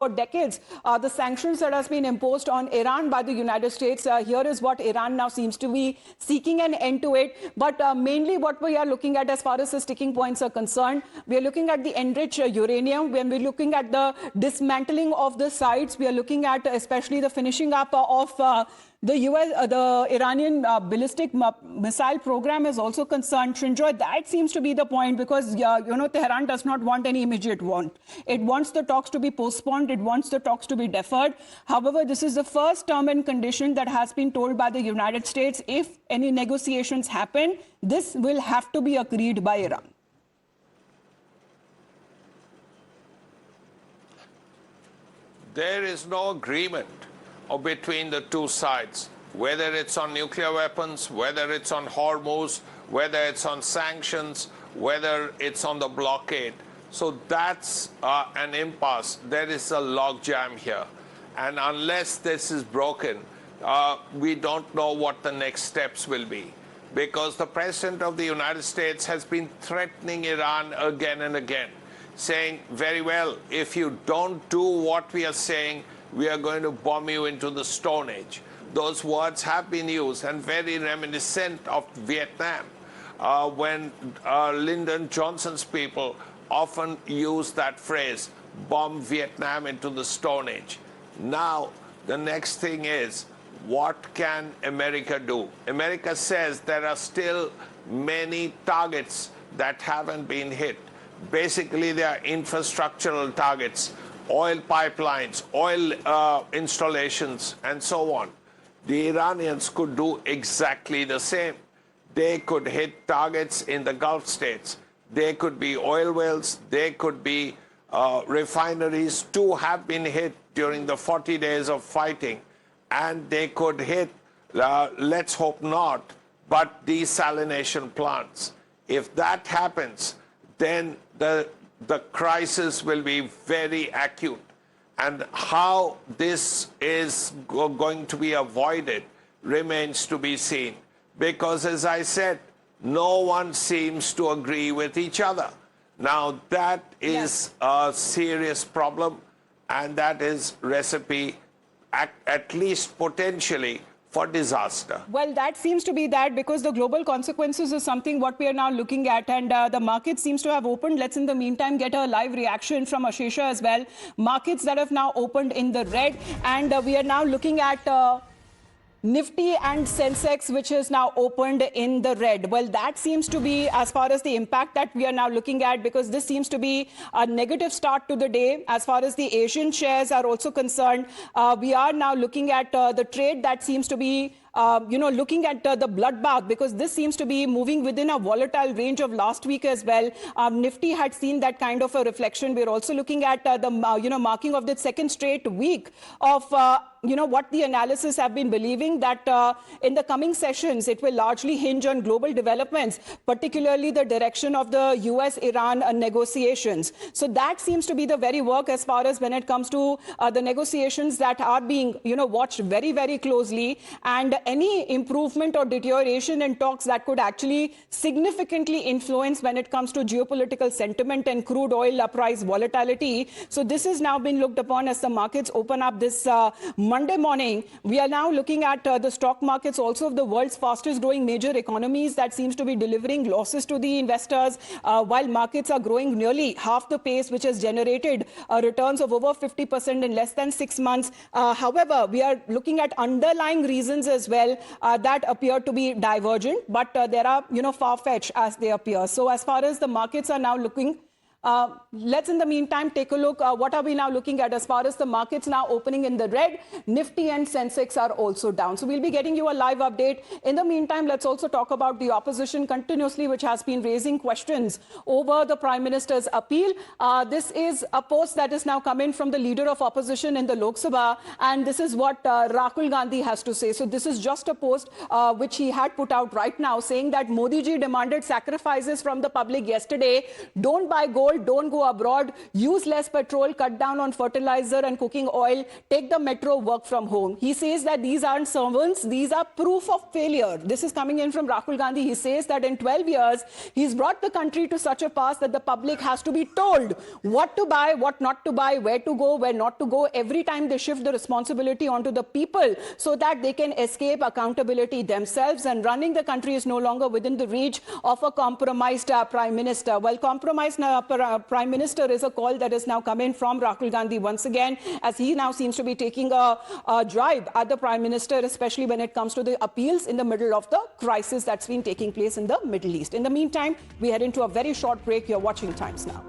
for decades, the sanctions that has been imposed on Iran by the United States. Here is what Iran now seems to be seeking an end to it. But mainly what we are looking at as far as the sticking points are concerned, we are looking at the enriched uranium. When we're looking at the dismantling of the sites, we are looking at especially the finishing up of the Iranian ballistic missile program is also concerned. Srinjoy, that seems to be the point because, Tehran does not want any immediate want. It wants the talks to be postponed. It wants the talks to be deferred. However, this is the first term and condition that has been told by the United States. If any negotiations happen, this will have to be agreed by Iran. There is no agreement between the two sides, whether it's on nuclear weapons, whether it's on Hormuz, whether it's on sanctions, whether it's on the blockade. So that's an impasse. There is a logjam here. And unless this is broken, we don't know what the next steps will be. Because the President of the United States has been threatening Iran again and again, saying, very well, if you don't do what we are saying, we are going to bomb you into the Stone Age. Those words have been used and very reminiscent of Vietnam, when Lyndon Johnson's people often use that phrase, bomb Vietnam into the Stone Age. Now, the next thing is, what can America do? America says there are still many targets that haven't been hit. Basically, they are infrastructural targets, oil pipelines, oil installations, and so on. The Iranians could do exactly the same. They could hit targets in the Gulf states. They could be oil wells. They could be refineries. Two have been hit during the 40 days of fighting. And they could hit, let's hope not, but desalination plants. If that happens, then the crisis will be very acute. And how this is going to be avoided remains to be seen. Because, as I said, no one seems to agree with each other. Now, that is a serious problem, and that is recipe, at least potentially, for disaster. Well, that seems to be that because the global consequences is something what we are now looking at, and the market seems to have opened. Let's in the meantime get a live reaction from Ashesha as well. Markets that have now opened in the red, and we are now looking at Nifty and Sensex, which is now opened in the red. Well, that seems to be as far as the impact that we are now looking at, because this seems to be a negative start to the day. As far as the Asian shares are also concerned, we are now looking at the trade that seems to be looking at the bloodbath, because this seems to be moving within a volatile range of last week as well. Nifty had seen that kind of a reflection. We're also looking at the marking of the second straight week of what the analysis have been believing, that in the coming sessions it will largely hinge on global developments, particularly the direction of the US-Iran negotiations. So that seems to be the very work as far as when it comes to the negotiations that are being watched very, very closely, and any improvement or deterioration in talks that could actually significantly influence when it comes to geopolitical sentiment and crude oil price volatility. So this has now been looked upon as the markets open up this Monday morning. We are now looking at the stock markets also of the world's fastest growing major economies that seems to be delivering losses to the investors, while markets are growing nearly half the pace, which has generated returns of over 50% in less than 6 months. However, we are looking at underlying reasons as well that appear to be divergent, but there are far-fetched as they appear. So as far as the markets are now looking, let's in the meantime take a look. What are we now looking at as far as the markets now opening in the red? Nifty and Sensex are also down. So we'll be getting you a live update. In the meantime, let's also talk about the opposition continuously, which has been raising questions over the Prime Minister's appeal. This is a post that is now coming from the leader of opposition in the Lok Sabha, and this is what Rahul Gandhi has to say. So this is just a post which he had put out right now, saying that Modi ji demanded sacrifices from the public yesterday. Don't buy gold told don't go abroad, use less petrol, cut down on fertilizer and cooking oil, take the metro, work from home. He says that these aren't sermons, these are proof of failure. This is coming in from Rahul Gandhi. He says that in 12 years, he's brought the country to such a pass that the public has to be told what to buy, what not to buy, where to go, where not to go. Every time they shift the responsibility onto the people so that they can escape accountability themselves, and running the country is no longer within the reach of a compromised Prime Minister. Well, compromised Prime Minister is a call that is now coming from Rahul Gandhi once again, as he now seems to be taking a drive at the Prime Minister, especially when it comes to the appeals in the middle of the crisis that's been taking place in the Middle East. In the meantime, we head into a very short break. You're watching Times Now.